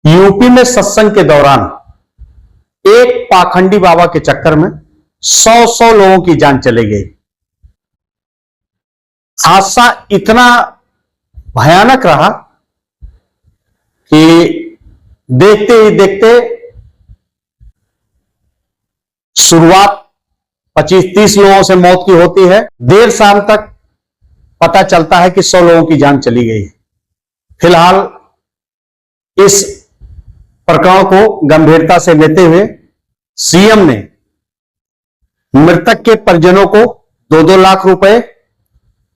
UP में सत्संग के दौरान एक पाखंडी बाबा के चक्कर में 100 लोगों की जान चली गई। हादसा इतना भयानक रहा कि देखते ही देखते शुरुआत 25-30 लोगों से मौत की होती है। देर शाम तक पता चलता है कि 100 लोगों की जान चली गई है। फिलहाल इस प्रकरण को गंभीरता से लेते हुए सीएम ने मृतक के परिजनों को 2-2 लाख रुपए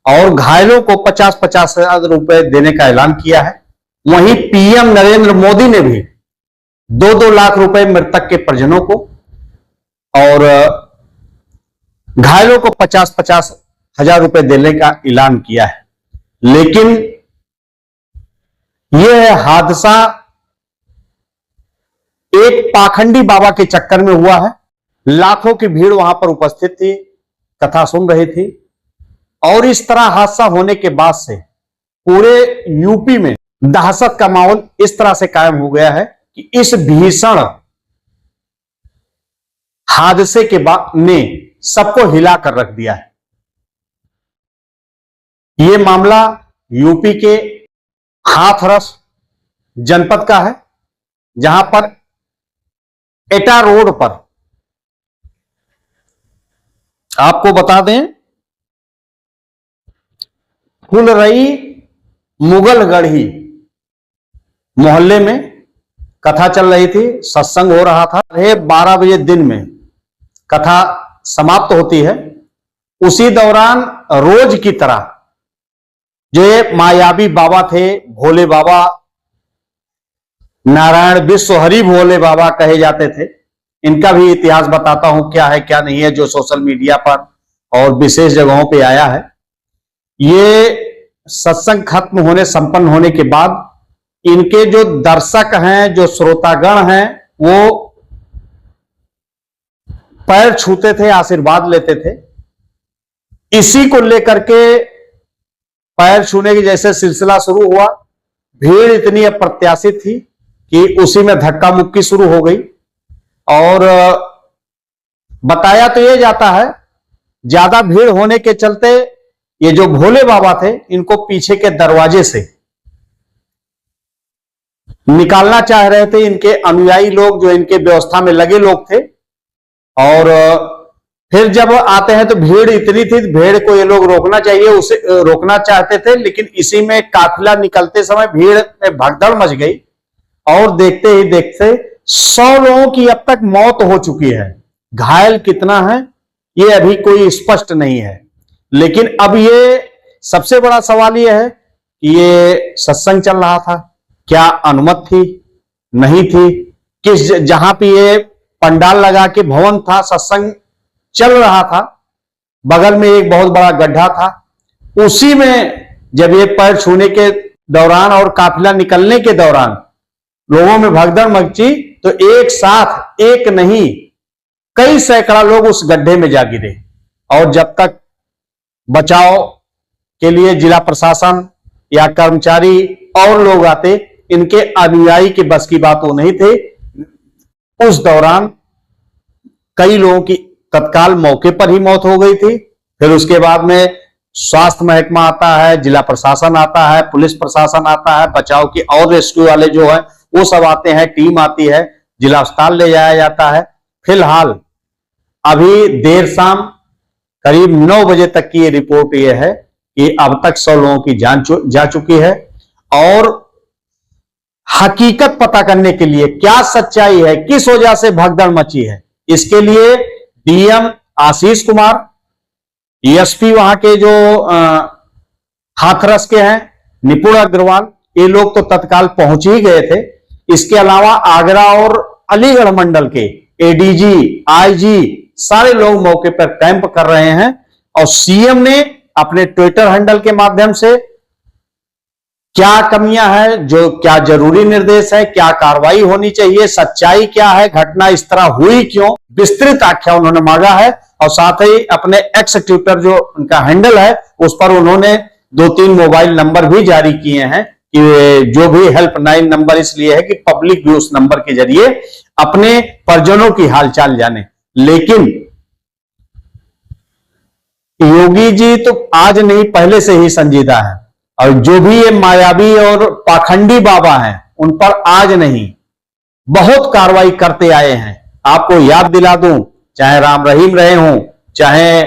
और घायलों को 50-50 हजार रुपए देने का ऐलान किया है। वहीं पीएम नरेंद्र मोदी ने भी 2-2 लाख रुपए मृतक के परिजनों को और घायलों को 50-50 हजार रुपए देने का ऐलान किया है। लेकिन यह हादसा एक पाखंडी बाबा के चक्कर में हुआ है। लाखों की भीड़ वहां पर उपस्थित थी, कथा सुन रही थी और इस तरह हादसा होने के बाद से पूरे यूपी में दहशत का माहौल इस तरह से कायम हो गया है कि इस भीषण हादसे के बाद ने सबको हिला कर रख दिया है। यह मामला यूपी के हाथरस जनपद का है, जहां पर एटा रोड पर आपको बता दें फुलरई मुगलगढ़ी मोहल्ले में कथा चल रही थी, सत्संग हो रहा था। 12 बजे दिन में कथा समाप्त होती है। उसी दौरान रोज की तरह जो ये मायावी बाबा थे, भोले बाबा, नारायण विश्व हरि भोले बाबा कहे जाते थे, इनका भी इतिहास बताता हूं क्या है क्या नहीं है, जो सोशल मीडिया पर और विशेष जगहों पे आया है। ये सत्संग खत्म होने संपन्न होने के बाद इनके जो दर्शक हैं, जो श्रोतागण हैं, वो पैर छूते थे, आशीर्वाद लेते थे। इसी को लेकर के पैर छूने की जैसे सिलसिला शुरू हुआ, भीड़ इतनी अप्रत्याशित थी कि उसी में धक्का मुक्की शुरू हो गई। और बताया तो यह जाता है ज्यादा भीड़ होने के चलते ये जो भोले बाबा थे, इनको पीछे के दरवाजे से निकालना चाह रहे थे इनके अनुयायी लोग, जो इनके व्यवस्था में लगे लोग थे। और फिर जब आते हैं तो भीड़ इतनी थी, भीड़ को ये लोग रोकना चाहिए, उसे रोकना चाहते थे, लेकिन इसी में काफिला निकलते समय भीड़ में भगदड़ मच गई और देखते ही देखते 100 लोगों की अब तक मौत हो चुकी है। घायल कितना है ये अभी कोई स्पष्ट नहीं है। लेकिन अब ये सबसे बड़ा सवाल ये है कि ये सत्संग चल रहा था, क्या अनुमति थी, नहीं थी? किस जहां पे ये पंडाल लगा के भवन था, सत्संग चल रहा था, बगल में एक बहुत बड़ा गड्ढा था। उसी में जब ये पैर छूने के दौरान और काफिला निकलने के दौरान लोगों में भगदड़ मची तो एक साथ एक नहीं कई सैकड़ा लोग उस गड्ढे में जा गिरे। और जब तक बचाव के लिए जिला प्रशासन या कर्मचारी और लोग आते, इनके अनुयायी के बस की बात वो नहीं थे। उस दौरान कई लोगों की तत्काल मौके पर ही मौत हो गई थी। फिर उसके बाद में स्वास्थ्य महकमा आता है, जिला प्रशासन आता है, पुलिस प्रशासन आता है, बचाव की और रेस्क्यू वाले जो है वो सब आते हैं, टीम आती है, जिला अस्पताल ले जाया जाता है। फिलहाल अभी देर शाम करीब 9 बजे तक की ये रिपोर्ट ये है कि अब तक 100 लोगों की जान जा चुकी है। और हकीकत पता करने के लिए क्या सच्चाई है, किस वजह से भगदड़ मची है, इसके लिए डीएम आशीष कुमार, एसपी वहां के जो हाथरस के हैं निपुण अग्रवाल, ये लोग तो तत्काल पहुंच ही गए थे। इसके अलावा आगरा और अलीगढ़ मंडल के एडीजी, आईजी सारे लोग मौके पर कैंप कर रहे हैं। और सीएम ने अपने ट्विटर हैंडल के माध्यम से क्या कमियां हैं, जो क्या जरूरी निर्देश है, क्या कार्रवाई होनी चाहिए, सच्चाई क्या है, घटना इस तरह हुई क्यों, विस्तृत आख्या उन्होंने मांगा है। और साथ ही अपने एक्स ट्विटर जो उनका हैंडल है उस पर उन्होंने 2-3 मोबाइल नंबर भी जारी किए हैं कि जो भी हेल्पलाइन नंबर इसलिए है कि पब्लिक भी उस नंबर के जरिए अपने परिजनों की हालचाल जाने। लेकिन योगी जी तो आज नहीं पहले से ही संजीदा है, और जो भी ये मायावी और पाखंडी बाबा हैं उन पर आज नहीं बहुत कार्रवाई करते आए हैं। आपको याद दिला दूं, चाहे राम रहीम रहे हों, चाहे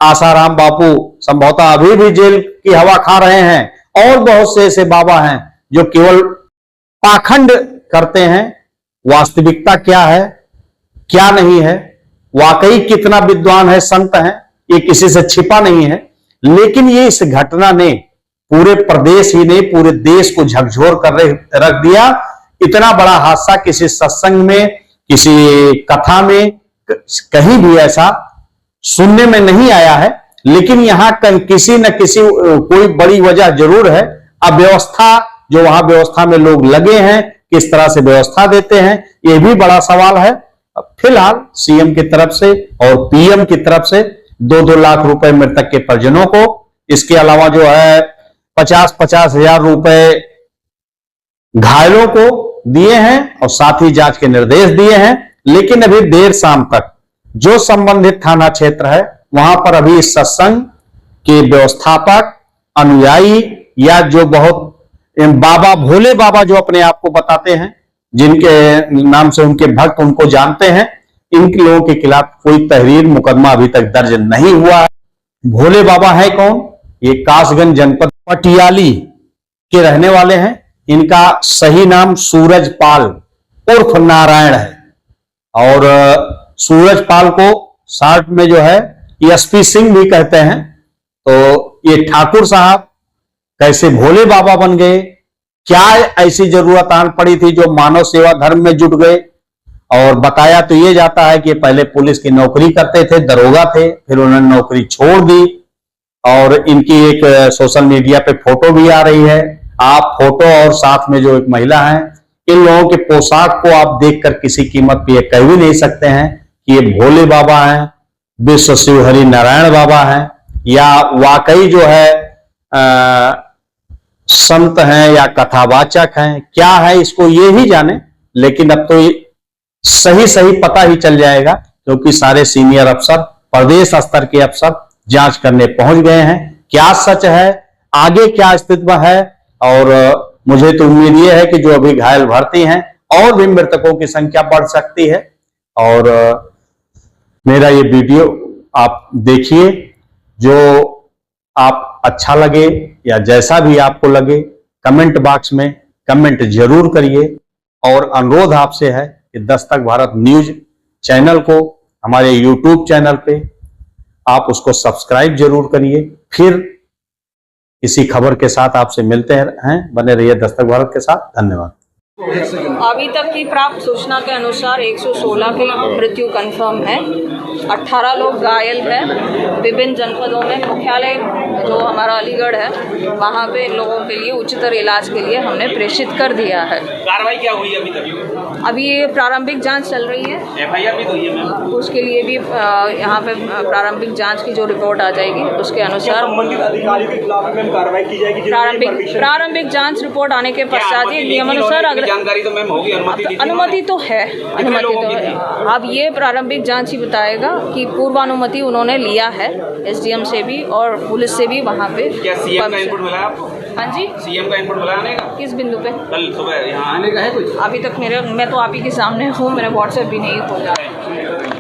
आसाराम बापू संभवतः अभी भी जेल की हवा खा रहे हैं, और बहुत से ऐसे बाबा हैं जो केवल पाखंड करते हैं। वास्तविकता क्या है क्या नहीं है, वाकई कितना विद्वान है, संत है, ये किसी से छिपा नहीं है। लेकिन ये इस घटना ने पूरे प्रदेश ही नहीं पूरे देश को झकझोर कर रख दिया। इतना बड़ा हादसा किसी सत्संग में, किसी कथा में, कहीं भी ऐसा सुनने में नहीं आया है। लेकिन यहां किसी न किसी कोई बड़ी वजह जरूर है। अव्यवस्था जो वहां व्यवस्था में लोग लगे हैं, किस तरह से व्यवस्था देते हैं, यह भी बड़ा सवाल है। फिलहाल सीएम की तरफ से और पीएम की तरफ से 2-2 लाख रुपए मृतक के परिजनों को, इसके अलावा जो है 50-50 हजार रुपए घायलों को दिए हैं और साथ ही जांच के निर्देश दिए हैं। लेकिन अभी देर शाम तक जो संबंधित थाना क्षेत्र है वहां पर अभी इस सत्संग के व्यवस्थापक, अनुयायी या जो बहुत बाबा, भोले बाबा जो अपने आप को बताते हैं, जिनके नाम से उनके भक्त उनको जानते हैं, इन लोगों के खिलाफ कोई तहरीर मुकदमा अभी तक दर्ज नहीं हुआ है। भोले बाबा है कौन? ये कासगंज जनपद पटियाली के रहने वाले हैं। इनका सही नाम सूरज पाल उर्फ नारायण है, और सूरज पाल को शॉर्ट में जो है एसपी सिंह भी कहते हैं। तो ये ठाकुर साहब कैसे भोले बाबा बन गए, क्या ऐसी जरूरत आन पड़ी थी जो मानव सेवा धर्म में जुट गए? और बताया तो ये जाता है कि पहले पुलिस की नौकरी करते थे, दरोगा थे, फिर उन्होंने नौकरी छोड़ दी। और इनकी एक सोशल मीडिया पे फोटो भी आ रही है। आप फोटो और साथ में जो एक महिला है, इन लोगों के पोशाक को आप देखकर किसी कीमत पे ये कह भी नहीं सकते हैं कि ये भोले बाबा हैं, विश्व शिव हरि नारायण बाबा हैं, या वाकई जो है संत हैं या कथावाचक हैं। क्या है इसको ये ही जाने। लेकिन अब तो सही सही पता ही चल जाएगा, क्योंकि सारे सीनियर अफसर, प्रदेश स्तर के अफसर जांच करने पहुंच गए हैं। क्या सच है, आगे क्या स्थिति है, और मुझे तो उम्मीद ये है कि जो अभी घायल भर्ती हैं और भी मृतकों की संख्या बढ़ सकती है। और मेरा ये वीडियो आप देखिए, जो आप अच्छा लगे या जैसा भी आपको लगे, कमेंट बॉक्स में कमेंट जरूर करिए। और अनुरोध आपसे है कि दस्तक भारत न्यूज चैनल को, हमारे यूट्यूब चैनल पे आप उसको सब्सक्राइब जरूर करिए। फिर इसी खबर के साथ आपसे मिलते हैं। बने रहिए दस्तक भारत के साथ। धन्यवाद। अभी तक की प्राप्त सूचना के अनुसार 116 की मृत्यु कंफर्म है। 18 लोग घायल हैं। विभिन्न जनपदों में मुख्यालय जो हमारा अलीगढ़ है, वहाँ पे लोगों के लिए उच्चतर इलाज के लिए हमने प्रेषित कर दिया है। कार्रवाई क्या हुई अभी तक? अभी ये प्रारंभिक जांच चल रही है। एफआईआर भी तो हुई है मैम। उसके लिए भी यहाँ पे प्रारंभिक जांच की जो रिपोर्ट आ जाएगी उसके अनुसार संबंधित अधिकारियों के खिलाफ मैम कार्रवाई की जाएगी। प्रारंभिक जांच रिपोर्ट आने के पश्चात ही नियमानुसार जानकारी तो मैम होगी, अनुमति तो है, अनुमति तो है। अब ये प्रारंभिक जांच ही बताएगा कि पूर्वानुमति उन्होंने लिया है एसडीएम से भी और पुलिस से भी। वहाँ पे क्या सीएम का इनपुट मिला आपको? हाँ जी, सीएम का इनपुट मिला आने का? किस बिंदु पे? कल सुबह यहाँ आने का है कुछ? अभी तक मैं तो आप ही के सामने हूँ, मेरा व्हाट्सएप भी नहीं खोला।